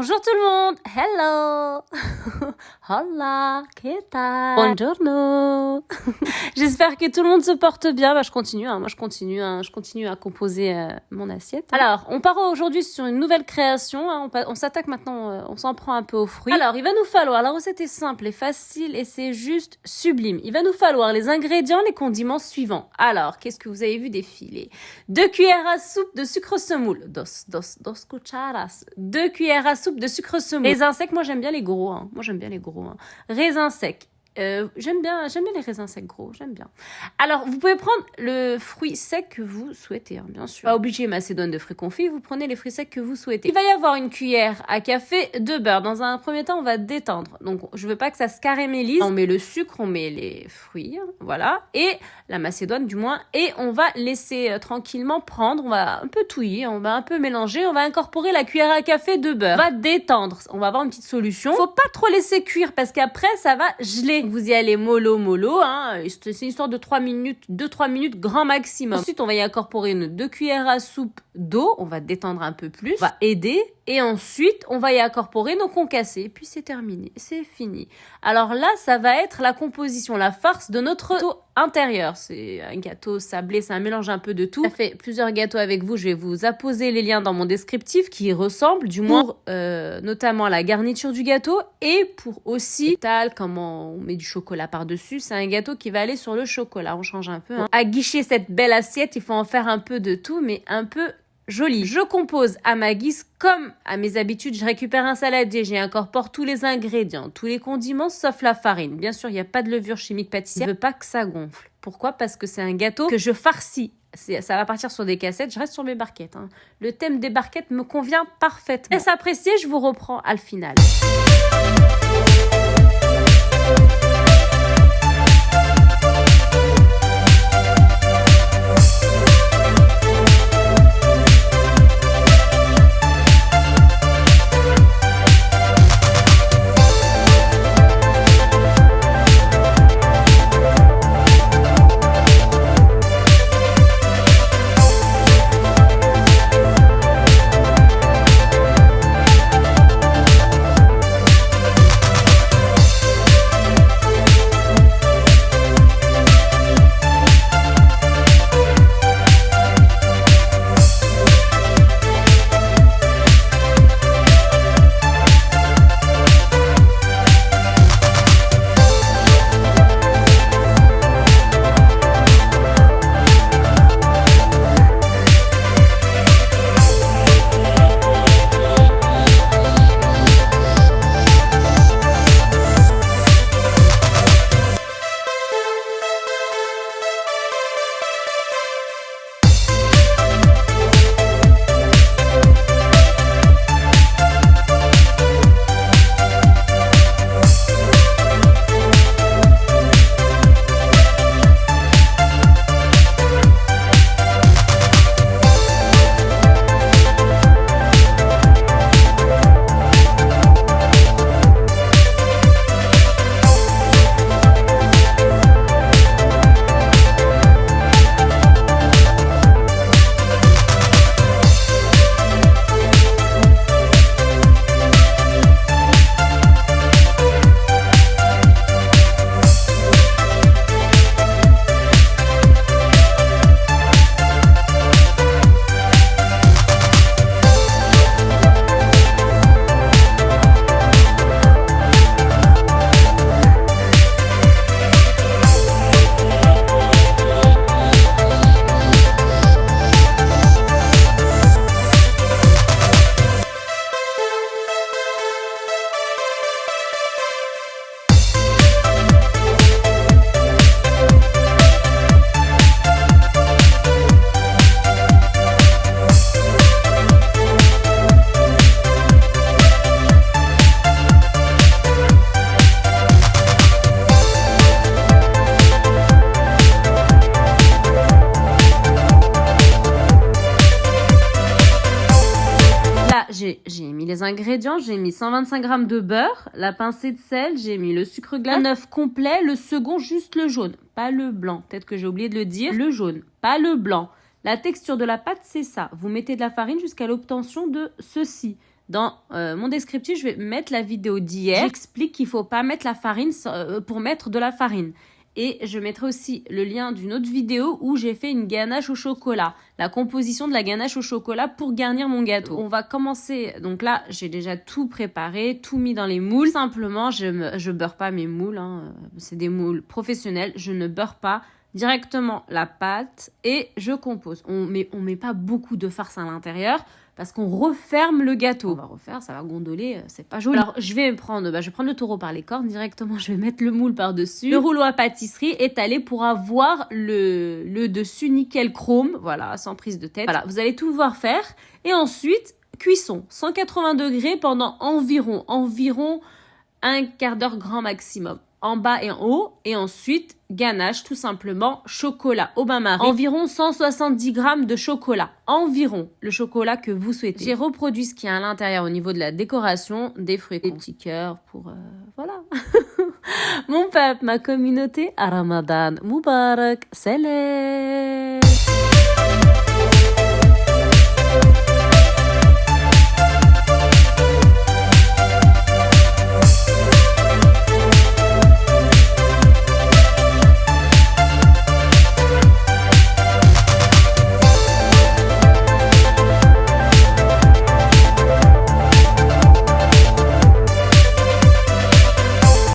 Bonjour tout le monde, hello, hola, ¿qué tal? Buongiorno. J'espère que tout le monde se porte bien. Je continue, je continue à composer mon assiette. Alors, on part aujourd'hui sur une nouvelle création. On s'attaque maintenant, on s'en prend un peu aux fruits. Alors, il va nous falloir, la recette est simple et facile et c'est juste sublime. Il va nous falloir les ingrédients, les condiments suivants. Alors, qu'est-ce que vous avez vu défiler? 2 cuillères à soupe de sucre semoule. Dos cucharas. 2 cuillères à soupe de sucre semoule. Raisins secs, moi j'aime bien les gros. Raisins secs. J'aime bien les raisins secs gros, j'aime bien. Alors, vous pouvez prendre le fruit sec que vous souhaitez, bien sûr. Pas obligé macédoine de fruits confits, vous prenez les fruits secs que vous souhaitez. Il va y avoir une cuillère à café de beurre. Dans un premier temps, on va détendre. Donc, je veux pas que ça se caramélise. On met le sucre, on met les fruits, voilà, et la macédoine du moins, et on va laisser tranquillement prendre. On va un peu touiller, on va un peu mélanger, on va incorporer la cuillère à café de beurre. On va détendre, on va avoir une petite solution. Faut pas trop laisser cuire parce qu'après, ça va geler. Vous y allez mollo, c'est une histoire de 2-3 minutes grand maximum. Ensuite, on va y incorporer 2 cuillères à soupe d'eau, on va détendre un peu plus, on va aider, et ensuite, on va y incorporer nos concassés, puis c'est terminé, c'est fini. Alors là, ça va être la composition, la farce de notre gâteau intérieur. C'est un gâteau sablé, c'est un mélange un peu de tout. J'ai fait plusieurs gâteaux avec vous, je vais vous apposer les liens dans mon descriptif qui y ressemblent, du moins pour notamment la garniture du gâteau et pour aussi comment on met du chocolat par-dessus. C'est un gâteau qui va aller sur le chocolat, on change un peu. À guicher cette belle assiette, il faut en faire un peu de tout, mais un peu joli. Je compose à ma guise comme à mes habitudes. Je récupère un saladier, j'y incorpore tous les ingrédients, tous les condiments sauf la farine. Bien sûr, il n'y a pas de levure chimique pâtissière. Je veux pas que ça gonfle. Pourquoi? Parce que c'est un gâteau que je farcis. Ça va partir sur des cassettes, je reste sur mes barquettes. Le thème des barquettes me convient parfaitement. Est-ce apprécié? Je vous reprends à le final. J'ai mis les ingrédients, j'ai mis 125 g de beurre, la pincée de sel, j'ai mis le sucre glace, un œuf complet, le second juste le jaune, pas le blanc. Peut-être que j'ai oublié de le dire, le jaune, pas le blanc. La texture de la pâte, c'est ça. Vous mettez de la farine jusqu'à l'obtention de ceci. Dans mon descriptif, je vais mettre la vidéo d'hier. J'explique qu'il ne faut pas mettre la farine pour mettre de la farine. Et je mettrai aussi le lien d'une autre vidéo où j'ai fait une ganache au chocolat. La composition de la ganache au chocolat pour garnir mon gâteau. On va commencer. Donc là, j'ai déjà tout préparé, tout mis dans les moules. Simplement, je beurre pas mes moules. Hein. C'est des moules professionnels. Je ne beurre pas directement la pâte et je compose. On met pas beaucoup de farce à l'intérieur parce qu'on referme le gâteau. On va refaire, ça va gondoler, c'est pas joli. Alors, je vais prendre le taureau par les cornes directement. Je vais mettre le moule par-dessus. Le rouleau à pâtisserie étalé pour avoir le dessus nickel chrome. Voilà, sans prise de tête. Voilà, vous allez tout voir faire. Et ensuite, cuisson. 180 degrés pendant environ un quart d'heure grand maximum. En bas et en haut, et ensuite ganache, tout simplement, chocolat au bain-marie. Environ 170 grammes de chocolat. Environ le chocolat que vous souhaitez. J'ai reproduit ce qu'il y a à l'intérieur au niveau de la décoration, des fruits, des petits cœurs pour... voilà. Mon peuple, ma communauté, à Ramadan Mubarak, Salam.